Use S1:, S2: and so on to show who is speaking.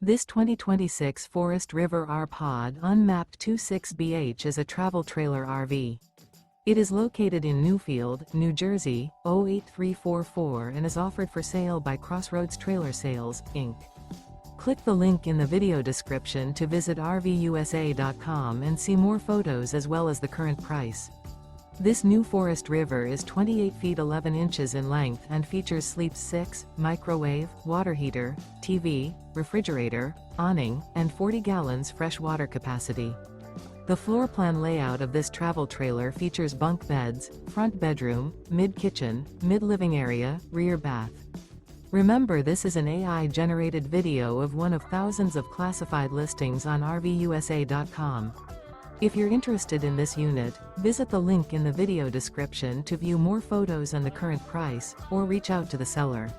S1: This 2026 Forest River R-Pod unmapped 26BH is a travel trailer RV. It is located in Newfield, New Jersey, 08344 and is offered for sale by Crossroads Trailer Sales, Inc. Click the link in the video description to visit RVUSA.com and see more photos as well as the current price. This new Forest River is 28 feet 11 inches in length and features sleeps 6, microwave, water heater, TV, refrigerator, awning, and 40 gallons fresh water capacity. The floor plan layout of this travel trailer features bunk beds, front bedroom, mid-kitchen, mid-living area, rear bath. Remember, this is an AI-generated video of one of thousands of classified listings on RVUSA.com. If you're interested in this unit, visit the link in the video description to view more photos and the current price, or reach out to the seller.